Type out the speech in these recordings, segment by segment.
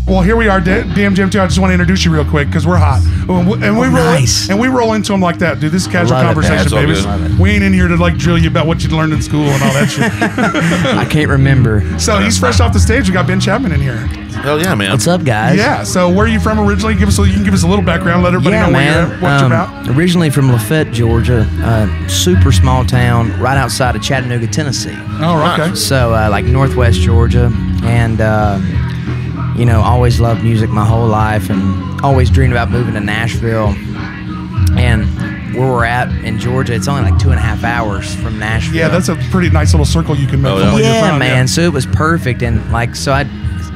Well, here we are, Damn Jam 2. I just want to introduce you real quick because we're hot. And we roll into them like that, dude. This is casual conversation, baby. We ain't in here to like drill you about what you learned in school and all that shit. I can't remember. So he's fresh off the stage. We got Ben Chapman in here. Hell yeah, man. What's up, guys? Yeah. So where are you from originally? You can give us a little background. Let everybody know where you're at, what you're about. Originally from Lafayette, Georgia, super small town right outside of Chattanooga, Tennessee. Oh, okay. So like northwest Georgia, and you know, always loved music my whole life, and always dreamed about moving to Nashville. And where we're at in Georgia, it's only like 2.5 hours from Nashville. Yeah, that's a pretty nice little circle you can make. Yeah, man. Yeah. So it was perfect, and like, so I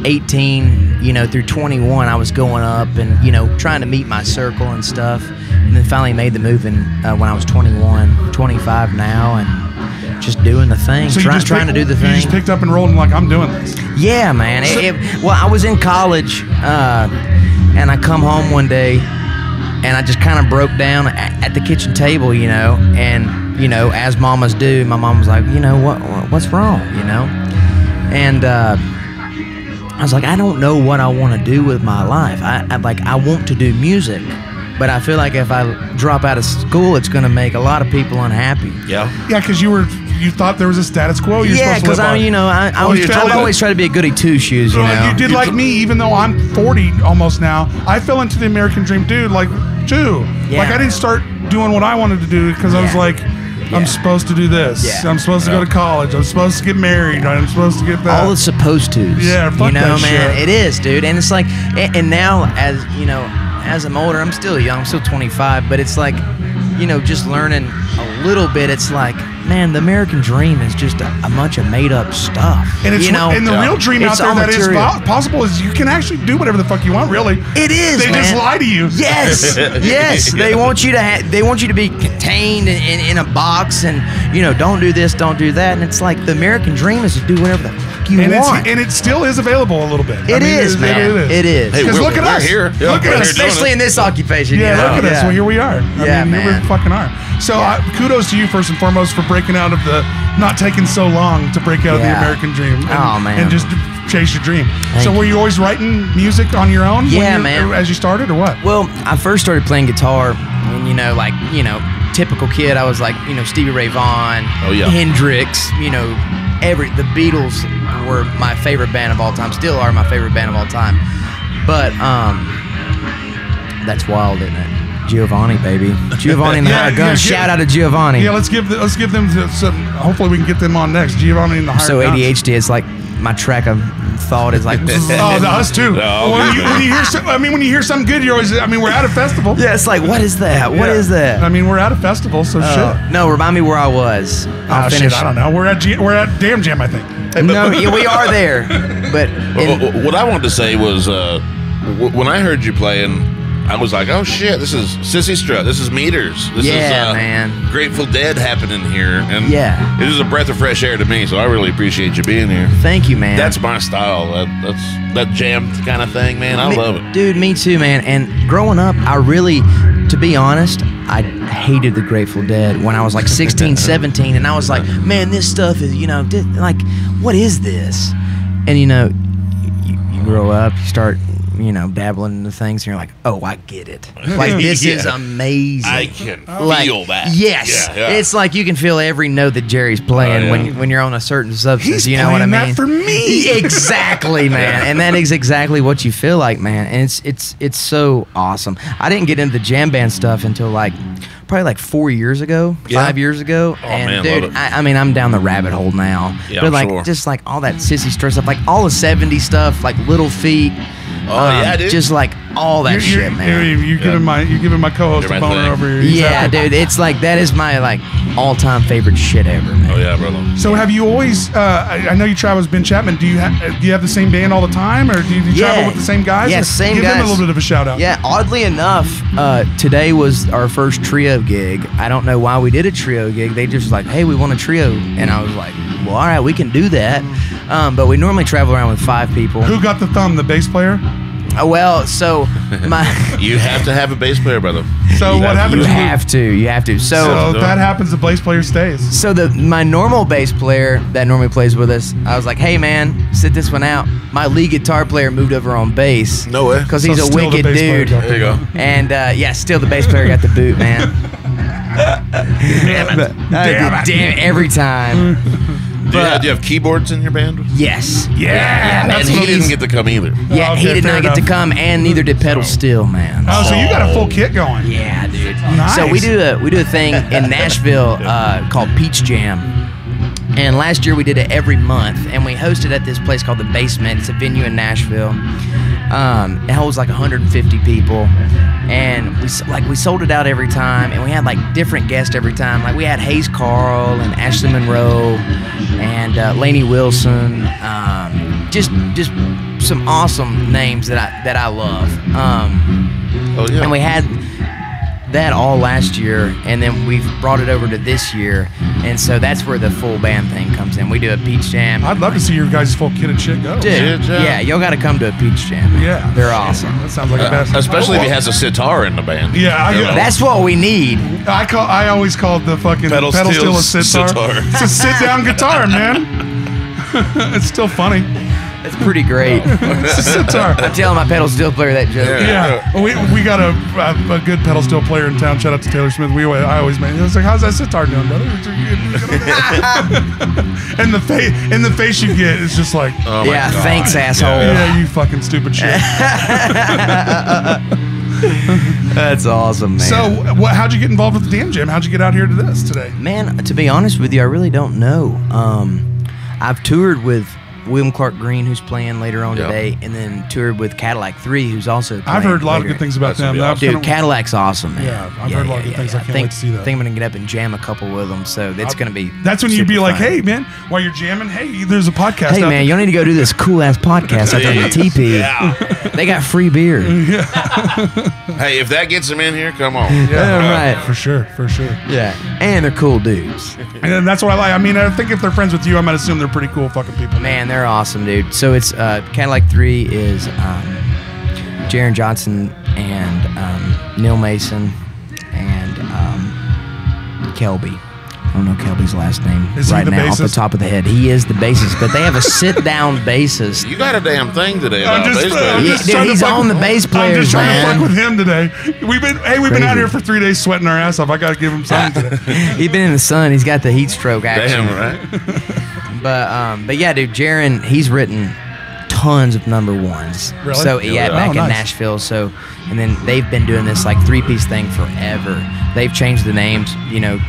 18, you know, through 21, I was going up and, you know, trying to meet my circle and stuff. And then finally made the move in, when I was 21, 25 now, and just doing the thing, so trying to do the thing. You just picked up and rolled and like, I'm doing this. Yeah, man. Well, I was in college, and I come home one day, and I just kind of broke down at the kitchen table, you know, and, you know, as mamas do, my mom was like, you know, what's wrong, you know? And I was like, I don't know what I want to do with my life. I want to do music, but I feel like if I drop out of school, it's going to make a lot of people unhappy. Yeah, because you thought there was a status quo. Yeah, because I've always tried to be a goody two shoes. You know, you did like me, even though I'm 40 almost now. I fell into the American dream, dude. Like, like I didn't start doing what I wanted to do because I was like, I'm supposed to do this. Yeah. I'm supposed to go to college. I'm supposed to get married. I'm supposed to get that. All the supposed tos. Yeah, fuck you know, that man. shit. It is, dude. And it's like, and now as you know, as I'm older, I'm still young. I'm still 25, but it's like, you know, just learning a little bit. It's like, man, the American dream is just a bunch of made up stuff. And it's, you know, and the real dream out there that is possible is you can actually do whatever the fuck you want. Really, it is. They just lie to you. Yes, yes. They want you to. They want you to be contained in a box, and you know, don't do this, don't do that. And it's like the American dream is to do whatever the fuck you want. And it still is available a little bit. It is, man. It is. Because look at us. Here. Look at us, especially in this occupation. Yeah, look at us. Well, here we are. I mean, here we fucking are. So kudos to you first and foremost for breaking out of the not taking so long to break out of the American dream. And just chase your dream. So were you always writing music on your own? Yeah, man. As you started, or what? Well, I first started playing guitar, and you know, like, you know, typical kid. I was like, you know, Stevie Ray Vaughan, Hendrix, you know, the Beatles were my favorite band of all time. Still are my favorite band of all time. But that's wild, isn't it? Giovanni, baby. Giovanni and the Hired Guns. Shout out to Giovanni. Yeah, let's give them some. Hopefully we can get them on next. Giovanni and the Hired Guns. So ADHD is like my track of thought is like. Us too. When you hear something good, you're always. I mean, we're at a festival. Yeah, it's like, what is that? What is that? I mean, we're at a festival, so shit. No, remind me where I was. Shit, I don't know. We're at Damn Jam, I think. No, we are there. But what I wanted to say was when I heard you playing, I was like, oh shit, this is Sissy Strut, this is Meters, this is man. Grateful Dead happening here, and it is a breath of fresh air to me, so I really appreciate you being here. Thank you, man. That's my style, that's that jam kind of thing, man. I love it. Dude, me too, man. And growing up, I really, to be honest, I hated the Grateful Dead when I was like 16, 17, and I was like, man, this stuff is, you know, like, what is this? And you know, you grow up, you start, you know, dabbling into things, and you're like, oh, I get it. Like, this is amazing. I can feel that. Yes. It's like you can feel every note that Jerry's playing when you're on a certain substance. You know what I mean? He's playing that for me. Exactly, man. And that is exactly what you feel like, man. And it's so awesome. I didn't get into the jam band stuff until like probably like 4 years ago, 5 years ago. Oh, and man, dude, I mean, I'm down the rabbit hole now. Yeah, but like just like all that Sissy Strut stuff, like all the 70s stuff, like Little Feat. Oh yeah, dude. Just like all that shit, man. You're giving my co-host a boner over here. Yeah, dude. It's like that is my like all-time favorite shit ever, man. Oh yeah, brother. So have you always? I know you travel with Ben Chapman. Do you have the same band all the time, or do you travel with the same guys? Yeah, same guys. Give them a little bit of a shout out. Yeah, oddly enough, today was our first trio gig. I don't know why we did a trio gig. They just like, hey, we want a trio, and I was like, well, all right, we can do that. But we normally travel around with 5 people. Who got the thumb? The bass player? Well, so my You have to have a bass player, brother. So what happens? you have to. So that happens. The bass player stays. So my normal bass player that normally plays with us, I was like, hey man, sit this one out. My lead guitar player moved over on bass. No way. Because he's a still the wicked bass player dude. got the There you go. And yeah, still the bass player got the boot, man. Damn it. Damn, every time. Do you have keyboards in your band? Yes. Yeah. And he didn't get to come either. Yeah, Okay, he did fair not get to enough. come, and neither did Pedal Steel, man. Oh, so you got a full kit going. Yeah, dude. Nice. So we do a thing in Nashville called Peach Jam, and last year we did it every month, and we hosted at this place called the Basement. It's a venue in Nashville. It holds like 150 people, and we sold it out every time, and we had like different guests every time. Like we had Hayes Carl and Ashley Monroe and Lainey Wilson. Just some awesome names that I love. Oh yeah. And we had that all last year, and then we've brought it over to this year, and so that's where the full band thing comes in. We do a Peach Jam. I'd love to see your guys' full kit and shit go. Dude, yeah, y'all got to come to a Peach Jam. Man. Yeah. They're awesome. That sounds like a best. Especially if he has a sitar in the band. Yeah, You know? That's what we need. I always called the fucking Pedal pedal steel a steel sitar. sitar. It's a sit down guitar, man. It's still funny. That's pretty great. It's a sitar. I'm telling my pedal steel player that joke. Yeah, we got a good pedal steel player in town. Shout out to Taylor Smith. I always make. I was like, "How's that sitar doing, brother?" And the face you get is just like, Oh my Yeah, God. thanks, asshole. "Yeah, you fucking stupid shit." That's awesome, man. So, how'd you get involved with the Damn Jam? How'd you get out here to this today? Man, to be honest with you, I really don't know. I've toured with William Clark Green, who's playing later on Yeah. today, and then toured with Cadillac 3, who's also playing I've heard a lot of later. good things about That's gonna them. be That was awesome. Dude, kinda- Cadillac's awesome, man. Yeah, I've heard a lot of good things. I can't wait to see that. I think I'm gonna get up and jam a couple with them, so it's gonna be. That's when you'd be super like, fun. "Hey, man, while you're jamming, hey, there's a podcast Hey out man, y'all need to go do this cool ass podcast out there in the TP. Yeah. They got free beer. Hey, if that gets him in here, come on. Yeah, right. For sure. Yeah, and they're cool dudes. And that's what I like. I mean, I think if they're friends with you, I might assume they're pretty cool fucking people. Man, they're awesome, dude. So it's Cadillac 3 is Jaron Johnson and Neil Mason and Kelby. I don't know Kelby's last name Is he right the now off the bassist? top of the head. He is the bassist, but they have a sit-down bassist. You got a damn thing today about I'm bass just players. Dude, trying to he's fuck on the with- bass I'm players, just trying man. to fuck with him today. We've been out Crazy. here for 3 days sweating our ass off. I got to give him something today. He's been in the sun. He's got the heat stroke action. Damn right. But yeah, dude, Jaron, he's written tons of number ones. Really? So yeah, Oh, back in nice. Nashville. So, and then they've been doing this like 3-piece thing forever. They've changed the names,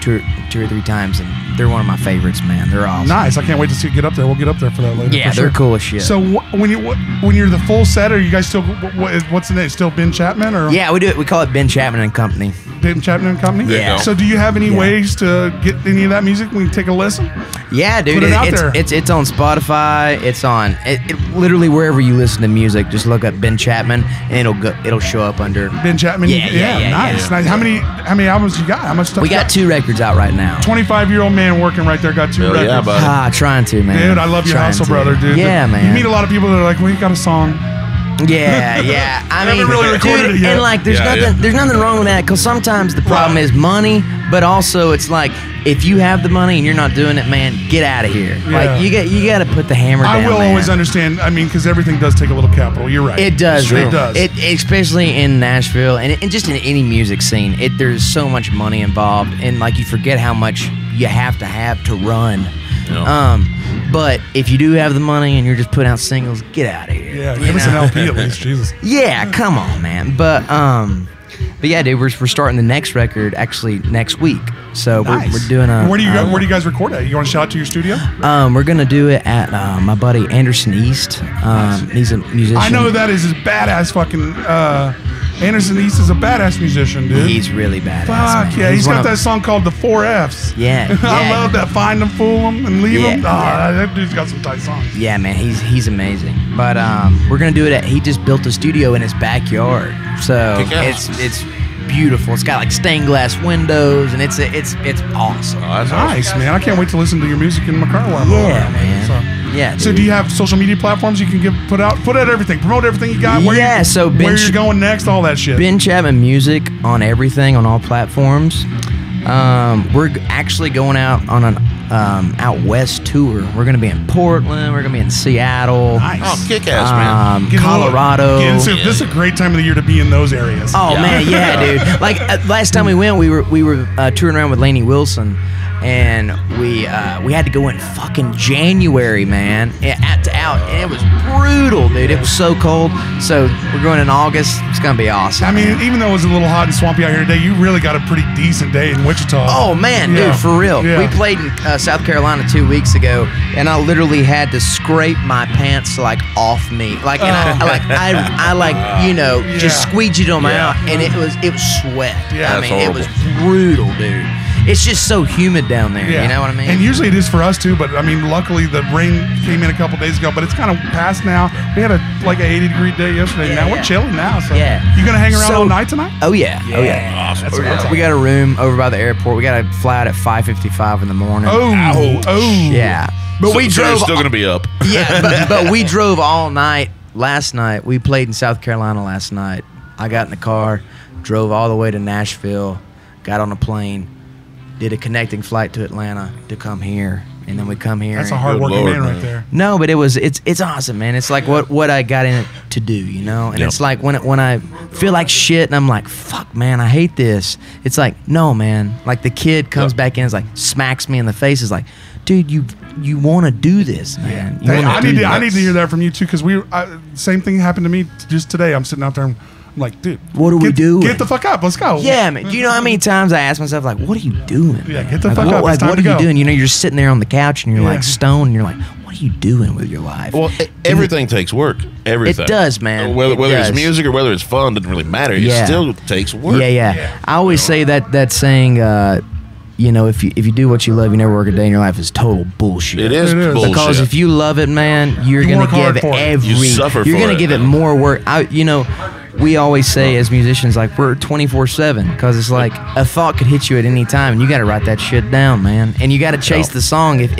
two or three times, and they're one of my favorites, man. They're awesome. Nice. I can't wait to see you get up there. We'll get up there for that later. Yeah, for they're sure. cool as shit. So when you're the full set, are you guys still? What's the name? Still Ben Chapman or? Yeah, we do it. We call it Ben Chapman and Company. Ben Chapman and Company. There you Yeah. go. So do you have any Yeah. ways to get any of that music when you take a listen? Yeah, dude, Put it out there. it's on Spotify. It's on literally wherever you listen to music. Just look up Ben Chapman, and it'll show up under. Ben Chapman. Yeah, nice. yeah. Nice. How many albums you got? How much stuff? We you got 2 records out right now. 25-year-old man working right there. Got 2 Hell records. yeah, buddy. Trying to, man. Dude, I love your Trying hustle, to. brother, dude. Yeah, man. You meet a lot of people that are like, well, you got a song. Yeah. I Haven't mean, really recorded dude, it yet. and like, there's nothing wrong with that, because sometimes the problem is money, but also it's like, if you have the money and you're not doing it, man, get out of here. Yeah. Like, you got to put the hammer down. I will man. always understand. I mean, because everything does take a little capital. You're right. It does. It does. It especially in Nashville and just in any music scene. There's so much money involved, and like you forget how much you have to run. Yeah. But if you do have the money and you're just putting out singles, get out of here. Yeah, you give us an know? LP at least. Jesus. Yeah, come on, man. But yeah, dude, we're starting the next record actually next week. So Nice. we're doing a. Where do you guys record at? You want to shout out to your studio? We're gonna do it at my buddy Anderson East. He's a musician. I know that is his badass fucking. Anderson East is a badass musician, dude. He's really badass. Fuck man. yeah, he's one got of- that song called The 4 Fs. Yeah, I yeah. love that. Find them, fool them, and leave them. Yeah, That dude's got some tight songs. Yeah, man, he's amazing. But we're gonna do it he just built a studio in his backyard, so Kick ass. it's beautiful. It's got like stained glass windows, and it's awesome. Oh, that's Nice, man. I can't wait to listen to your music in my car while I'm Yeah, over. man. So, Yeah. So dude. do you have social media platforms you can put out everything, promote everything you got? Where where you're going next, all that shit. Ben Chapman Music on everything, on all platforms. We're actually going out on an out west tour. We're going to be in Portland. We're going to be in Seattle. Nice. Oh, kick ass, man. Colorado. This is a great time of the year to be in those areas. Oh man, yeah, dude. Like last time we went, we were touring around with Lainey Wilson, and we had to go in fucking January, man. Out, and it was brutal, dude. It was so cold. So we're going in August. It's gonna be awesome. I mean, even though it was a little hot and swampy out here today, you really got a pretty decent day in Wichita. Oh man, dude, for real. Yeah. We played in South Carolina 2 weeks ago, and I literally had to scrape my pants like off me, like, and I just squeegeed them out, and it was sweat. Yeah, I mean, that's it was brutal, dude. It's just so humid down there. You know what I mean? And usually it is for us too, but I mean, luckily the rain came in a couple days ago, but it's kind of past now. We had a 80-degree day yesterday. Yeah, now we're chilling now. So Yeah. you gonna hang around all night tonight? Oh yeah. Oh yeah. Awesome. That's what I'm We got a room over by the airport. We got to fly out at 5:55 in the morning. Oh. Yeah. But So we you're drove. still gonna be up. Yeah, but we drove all night last night. We played in South Carolina last night. I got in the car, drove all the way to Nashville, got on a plane, did a connecting flight to Atlanta to come here, and then we come here. That's a and- hard-working Lord, man right man. there. No, but it's awesome, man. It's like what I got in it to do, you know. And Yep. it's like when I feel like shit and I'm like, fuck, man, I hate this. It's like, no, man. Like the kid comes back in, is like smacks me in the face, is like, dude, you want to do this, man. You Hey, wanna I do need this. to hear that from you too, because same thing happened to me just today. I'm sitting out there. I'm like, dude, What are we doing? Get the fuck up. Let's go. Yeah, man. Do you know how many times I ask myself, like, what are you doing? Yeah, man? get the Like, fuck what, up. It's Like, time what to are you go. doing? You know, you're just sitting there on the couch and you're Yeah. like stoned and you're like, what are you doing with your life? Well, everything takes work. Everything. It does, man. Whether It it's does. music or whether it's fun doesn't really matter. Yeah. It still takes work. Yeah. I always say that saying, you know, if you do what you love, you never work a day in your life is total bullshit. It is It is. bullshit. Because if you love it, man, you're You gonna work hard give for it. You suffer you're for gonna it. give it more work. We always say as musicians, like, we're 24/7, because it's like a thought could hit you at any time, and you got to write that shit down, man. And you got to chase the song. If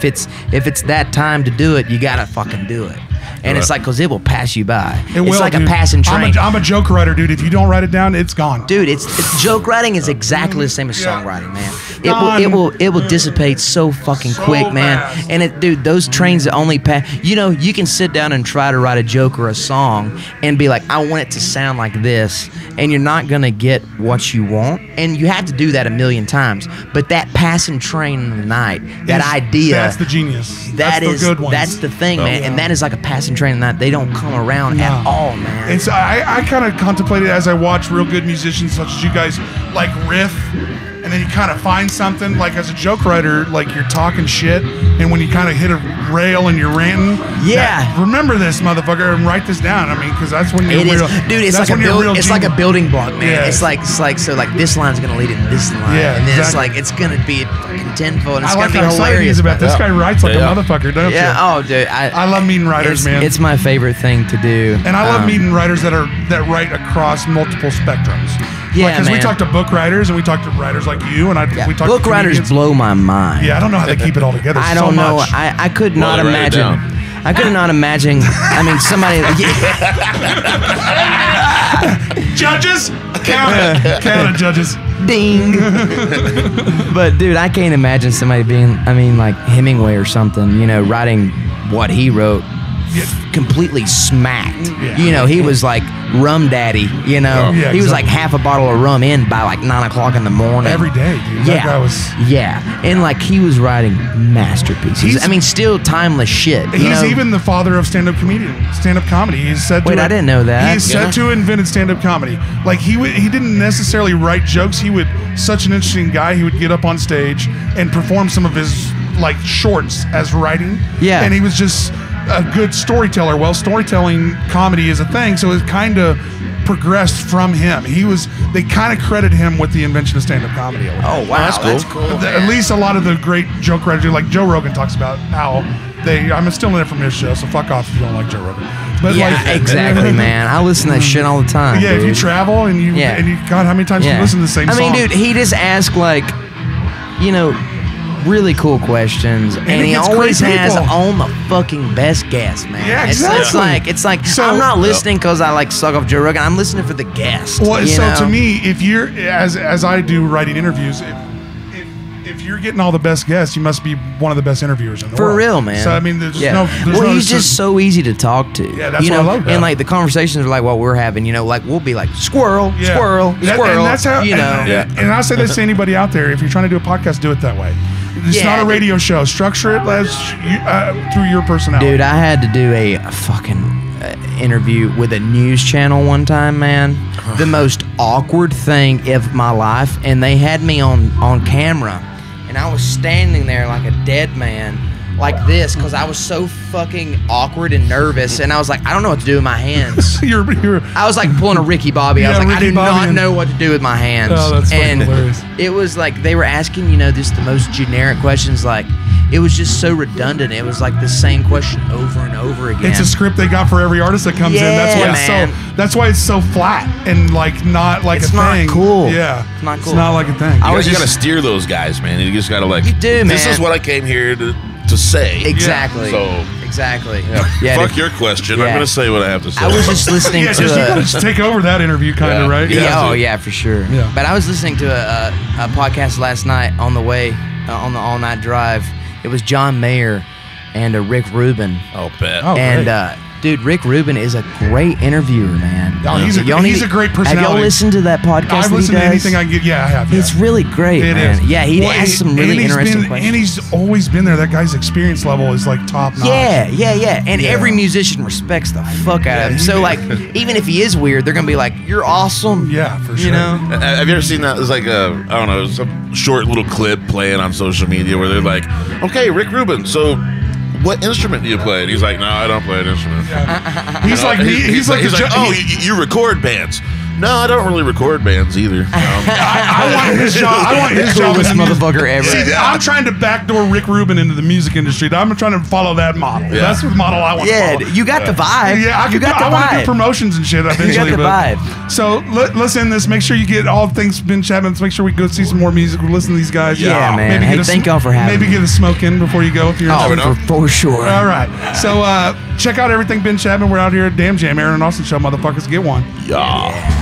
it's that time to do it, you got to fucking do it. And it's Right. like, because it will pass you by. It It's will, like dude. a passing train. I'm a joke writer, dude. If you don't write it down, it's gone. Dude, it's joke writing is exactly the same as songwriting, man. Gone. It will dissipate so fucking So quick, man. fast. And dude, those trains that only pass. You know, you can sit down and try to write a joke or a song and be like, I want it to sound like this, and you're not gonna get what you want, and you have to do that a million times. But that passing train in the night, that idea, That's the genius. that that's is the good ones. that's the thing, man. Yeah. And that is like a passing train in the night. They don't come around at all, man. And so I kind of contemplated as I watch real good musicians such as you guys, like, riff, and then you kind of find something, like, as a joke writer, like, you're talking shit, and when you kind of hit a rail and you're ranting, Yeah. remember this, motherfucker, and write this down. I mean, because that's when you're It is, real. dude. It's that's like when you're real it's like a genius. building block, man. Yeah. It's like so like this line's gonna lead into this line, Yeah, and then it's exactly. like it's gonna be fucking tenfold, and it's I like gonna how be excited he hilarious. is about this. Yeah. Guy writes like Yeah. a motherfucker, don't Yeah. you? Oh, dude. I love meeting writers, it's, man. It's my favorite thing to do. And I love meeting writers that write across multiple spectrums. Yeah, Because we man. talk to book writers and we talk to writers like you, and Yeah. we talk Book to writers comedians. blow my mind. Yeah, I don't know how they keep it all together. I so don't know. much. I could not they write it imagine. down. I could not imagine. I mean, somebody. Judges, count it, judges. Ding. But dude, I can't imagine somebody being. I mean, like Hemingway or something. You know, writing what he wrote. Completely smacked. Yeah. You know, he was like rum daddy. You know, Yeah, he was exactly. like half a bottle of rum in by like 9 o'clock in the morning. Every day, dude. Yeah, That guy was. yeah, and like he was writing masterpieces. He's- I mean, still timeless shit. You He's know? even the father of stand-up comedy. He's said. Wait, I didn't know that. He's said to have invented stand-up comedy. Like he didn't necessarily write jokes. He would such an interesting guy. He would get up on stage and perform some of his like shorts as writing. Yeah. and he was just a good storyteller. Well, storytelling comedy is a thing, so it kind of progressed from him. They kind of credit him with the invention of stand-up comedy. Oh wow, that's cool. At least a lot of the great joke writers, like Joe Rogan, talks about how I'm stealing it from his show, so fuck off if you don't like Joe Rogan. But Yeah, like, exactly, man. I listen to that shit all the time. Yeah, if dude. you travel and God, how many times do you listen to the same I song? mean, dude, he just asked like, you know, really cool questions, and he gets always great has people. on the fucking best guest, man. Yeah, It's like So- I'm not listening because I like suck off Joe Rogan. I'm listening for the guest. Well, you so know? to me, if you're as I do writing interviews, if you're getting all the best guests, you must be one of the best interviewers in the For world. real, man. So I mean, there's yeah. no. There's well, no he's just so easy to talk to. Yeah, that's you what know? I love. And like the conversations are like what we're having. You know, like we'll be like squirrel, Yeah. squirrel, And squirrel. that's how. you know. And I say this to anybody out there: if you're trying to do a podcast, do it that way. It's Yeah, not a radio show. Structure it through your personality. Dude, I had to do a fucking interview with a news channel one time, man. The most awkward thing of my life, and they had me on camera, and I was standing there like a dead man, like this, because I was so fucking awkward and nervous, and I was like, I don't know what to do with my hands. you're I was like pulling a Ricky Bobby. I was Yeah, like, I Ricky do Bobby not and- know what to do with my hands. Oh, that's fucking and hilarious. it was like they were asking, you know, just the most generic questions. Like it was just so redundant. It was like the same question over and over again. It's a script they got for every artist that comes in. That's why Yeah, it's man. that's why it's so flat and like not like It's a not thing. cool. Yeah, It's not cool. It's not like a thing. I was You gotta just- steer those guys, man. You just gotta like. You do, This man. is what I came here to say. Exactly. So Exactly. yeah, fuck dude. your question. Yeah. I'm gonna say what I have to say. I was just listening Yeah, to just, you gotta a. just take over that interview, kind of, Yeah. right? Yeah. Yeah, oh dude. yeah, for sure. Yeah. But I was listening to a podcast last night on the way on the all night drive. It was John Mayer and Rick Rubin. Oh, bet. Oh, And great. dude, Rick Rubin is a great interviewer, man. Oh, he's a great Have y'all personality. listened to that podcast? I've that he listened to does? anything I get. Yeah, I have. Yeah. It's really great, It man. is. Yeah, he Well, asks some and really he's interesting been, questions. and he's always been there. That guy's experience level is like top notch. Yeah. And Yeah. every musician respects the fuck out of him. he- So like, even if he is weird, they're gonna be like, "You're awesome." Yeah, for sure. You know? Have you ever seen that? It's like a, I don't know, some short little clip playing on social media where they're like, okay, Rick Rubin, so what instrument do you play? And he's like, no, I don't play an instrument. He's like me. He's like, oh, you record bands. No, I don't really record bands either. I want his job. I want his job. Coolest in the music- motherfucker ever. See, I'm trying to backdoor Rick Rubin into the music industry. I'm trying to follow that model. Yeah. That's the model I want to Yeah, follow. you got the vibe. Yeah, you got the I want to do vibe. promotions and shit eventually. the but- vibe. So let's end this. Make sure you get all things Ben Chapman. Let's make sure we go see some more music. We listen to these guys. Yeah, man. Maybe Hey, get a thank y'all for having Maybe me. get a smoke in before you go if you're Oh, interested. for sure. All right. So check out everything Ben Chapman. We're out here at Damn Jam, Aaron and Austin show, motherfuckers. Get one. Yeah.